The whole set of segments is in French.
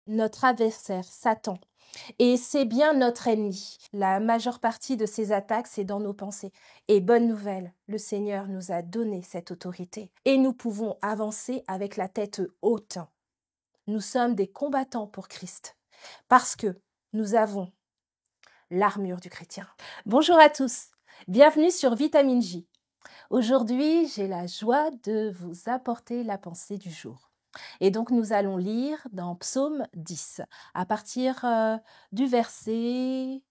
notre adversaire, Satan. Et c'est bien notre ennemi. La majeure partie de ses attaques, c'est dans nos pensées. Et bonne nouvelle, le Seigneur nous a donné cette autorité. Et nous pouvons avancer avec la tête haute. Nous sommes des combattants pour Christ. Parce que nous avons l'armure du chrétien. Bonjour à tous, bienvenue sur Vitamine J. Aujourd'hui, j'ai la joie de vous apporter la pensée du jour. Et donc, nous allons lire dans Psaume 10, à partir du verset...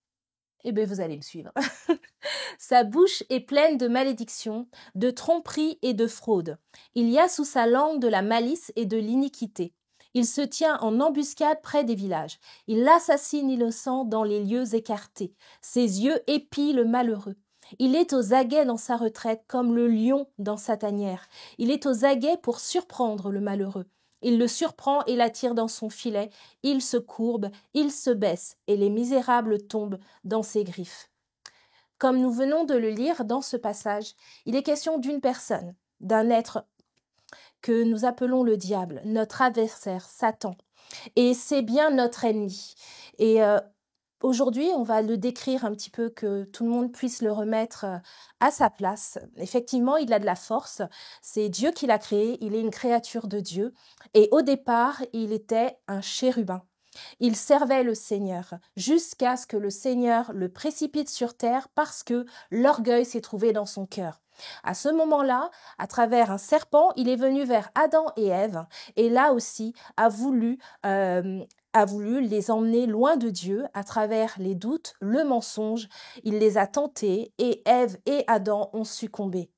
Eh bien, vous allez me suivre. Sa bouche est pleine de malédictions, de tromperies et de fraudes. Il y a sous sa langue de la malice et de l'iniquité. Il se tient en embuscade près des villages. Il assassine l'innocent dans les lieux écartés. Ses yeux épient le malheureux. Il est aux aguets dans sa retraite comme le lion dans sa tanière. Il est aux aguets pour surprendre le malheureux. Il le surprend et l'attire dans son filet. Il se courbe, il se baisse, et les misérables tombent dans ses griffes. Comme nous venons de le lire dans ce passage, il est question d'une personne, d'un être que nous appelons le diable, notre adversaire, Satan. Et c'est bien notre ennemi. Et aujourd'hui, on va le décrire un petit peu, que tout le monde puisse le remettre à sa place. Effectivement, il a de la force. C'est Dieu qui l'a créé. Il est une créature de Dieu. Et au départ, il était un chérubin. Il servait le Seigneur jusqu'à ce que le Seigneur le précipite sur terre parce que l'orgueil s'est trouvé dans son cœur. À ce moment-là, à travers un serpent, il est venu vers Adam et Ève et là aussi a voulu les emmener loin de Dieu à travers les doutes, le mensonge. Il les a tentés et Ève et Adam ont succombé.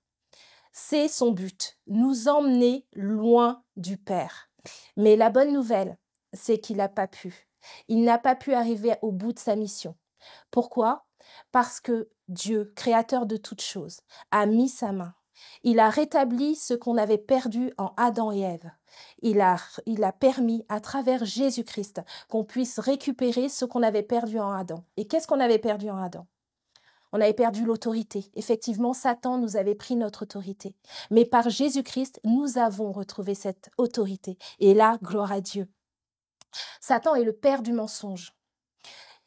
C'est son but, nous emmener loin du Père. Mais la bonne nouvelle, c'est qu'il n'a pas pu. Il n'a pas pu arriver au bout de sa mission. Pourquoi ? Parce que Dieu, créateur de toutes choses, a mis sa main. Il a rétabli ce qu'on avait perdu en Adam et Ève. Il a permis, à travers Jésus-Christ, qu'on puisse récupérer ce qu'on avait perdu en Adam. Et qu'est-ce qu'on avait perdu en Adam ? On avait perdu l'autorité. Effectivement, Satan nous avait pris notre autorité. Mais par Jésus-Christ, nous avons retrouvé cette autorité. Et là, gloire à Dieu. Satan est le père du mensonge.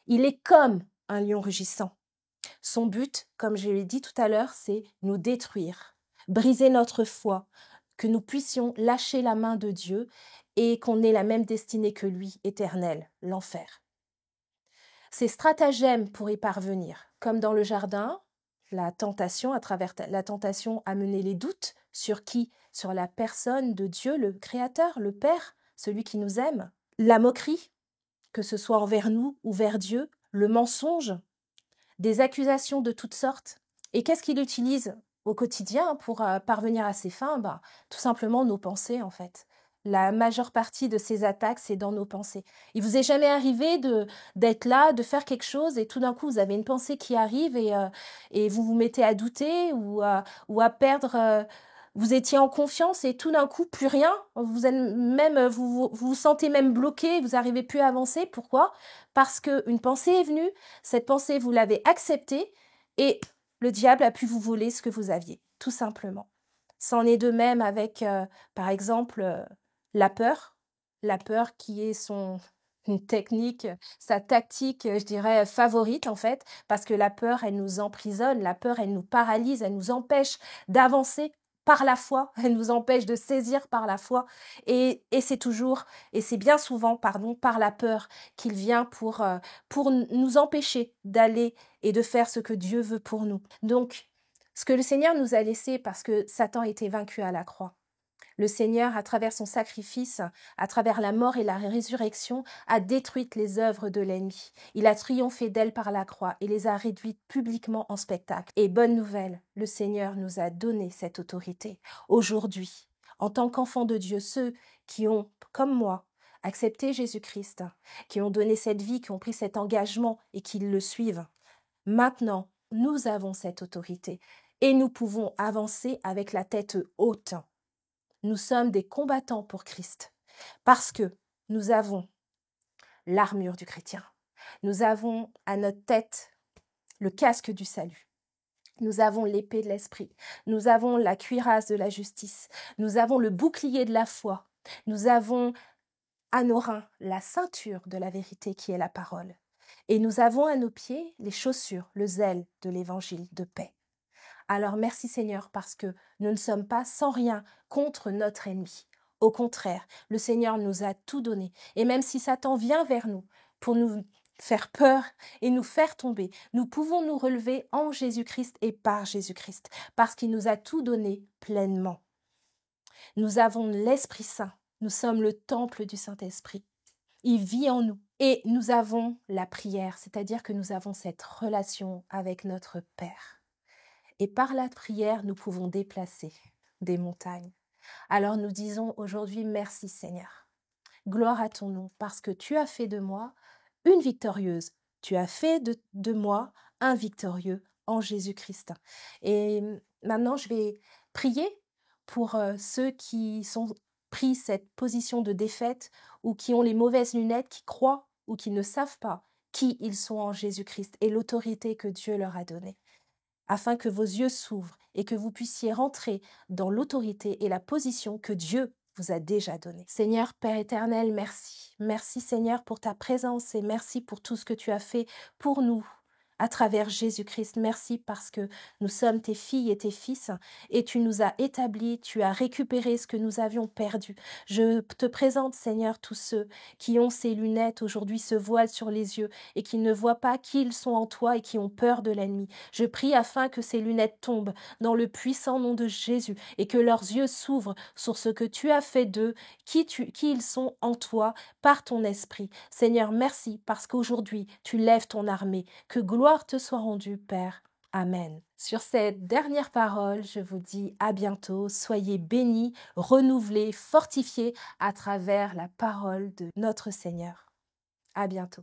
Il est comme un lion rugissant. Son but, comme je l'ai dit tout à l'heure, c'est nous détruire, briser notre foi, que nous puissions lâcher la main de Dieu et qu'on ait la même destinée que lui, éternelle, l'enfer. Ses stratagèmes pour y parvenir, comme dans le jardin, la tentation, à travers la tentation, a mené les doutes sur qui ? Sur la personne de Dieu, le Créateur, le Père, celui qui nous aime. La moquerie, que ce soit envers nous ou vers Dieu, le mensonge, des accusations de toutes sortes. Et qu'est-ce qu'il utilise au quotidien pour parvenir à ses fins ? Tout simplement nos pensées, en fait. La majeure partie de ces attaques, c'est dans nos pensées. Il vous est jamais arrivé d'être là, de faire quelque chose, et tout d'un coup, vous avez une pensée qui arrive et vous vous mettez à douter ou à perdre... vous étiez en confiance et tout d'un coup, plus rien. Vous sentez même bloqué, vous n'arrivez plus à avancer. Pourquoi ? Parce qu'une pensée est venue, cette pensée, vous l'avez acceptée et le diable a pu vous voler ce que vous aviez, tout simplement. C'en est de même avec, par exemple, la peur qui est une technique, sa tactique, je dirais, favorite en fait, parce que la peur, elle nous emprisonne, la peur, elle nous paralyse, elle nous empêche d'avancer par la foi, elle nous empêche de saisir par la foi, et c'est bien souvent, par la peur qu'il vient pour nous empêcher d'aller et de faire ce que Dieu veut pour nous. Donc, ce que le Seigneur nous a laissé, parce que Satan était vaincu à la croix, le Seigneur, à travers son sacrifice, à travers la mort et la résurrection, a détruit les œuvres de l'ennemi. Il a triomphé d'elles par la croix et les a réduites publiquement en spectacle. Et bonne nouvelle, le Seigneur nous a donné cette autorité. Aujourd'hui, en tant qu'enfants de Dieu, ceux qui ont, comme moi, accepté Jésus-Christ, qui ont donné cette vie, qui ont pris cet engagement et qui le suivent, maintenant, nous avons cette autorité et nous pouvons avancer avec la tête haute. Nous sommes des combattants pour Christ parce que nous avons l'armure du chrétien. Nous avons à notre tête le casque du salut. Nous avons l'épée de l'esprit. Nous avons la cuirasse de la justice. Nous avons le bouclier de la foi. Nous avons à nos reins la ceinture de la vérité qui est la parole. Et nous avons à nos pieds les chaussures, le zèle de l'évangile de paix. Alors merci Seigneur parce que nous ne sommes pas sans rien contre notre ennemi. Au contraire, le Seigneur nous a tout donné. Et même si Satan vient vers nous pour nous faire peur et nous faire tomber, nous pouvons nous relever en Jésus-Christ et par Jésus-Christ parce qu'il nous a tout donné pleinement. Nous avons l'Esprit Saint. Nous sommes le temple du Saint-Esprit. Il vit en nous. Et nous avons la prière, c'est-à-dire que nous avons cette relation avec notre Père. Et par la prière, nous pouvons déplacer des montagnes. Alors nous disons aujourd'hui merci Seigneur. Gloire à ton nom parce que tu as fait de moi une victorieuse. Tu as fait de moi un victorieux en Jésus-Christ. Et maintenant, je vais prier pour ceux qui sont pris cette position de défaite ou qui ont les mauvaises lunettes, qui croient ou qui ne savent pas qui ils sont en Jésus-Christ et l'autorité que Dieu leur a donnée, afin que vos yeux s'ouvrent et que vous puissiez rentrer dans l'autorité et la position que Dieu vous a déjà donnée. Seigneur Père éternel, merci. Merci Seigneur pour ta présence et merci pour tout ce que tu as fait pour nous à travers Jésus-Christ. Merci parce que nous sommes tes filles et tes fils et tu nous as établis, tu as récupéré ce que nous avions perdu. Je te présente Seigneur tous ceux qui ont ces lunettes aujourd'hui, ce voile sur les yeux et qui ne voient pas qui ils sont en toi et qui ont peur de l'ennemi. Je prie afin que ces lunettes tombent dans le puissant nom de Jésus et que leurs yeux s'ouvrent sur ce que tu as fait d'eux, qui ils sont en toi par ton esprit. Seigneur, merci parce qu'aujourd'hui tu lèves ton armée. Que gloire te soit rendue, Père. Amen. Sur cette dernière parole, je vous dis à bientôt. Soyez bénis, renouvelés, fortifiés à travers la parole de notre Seigneur. À bientôt.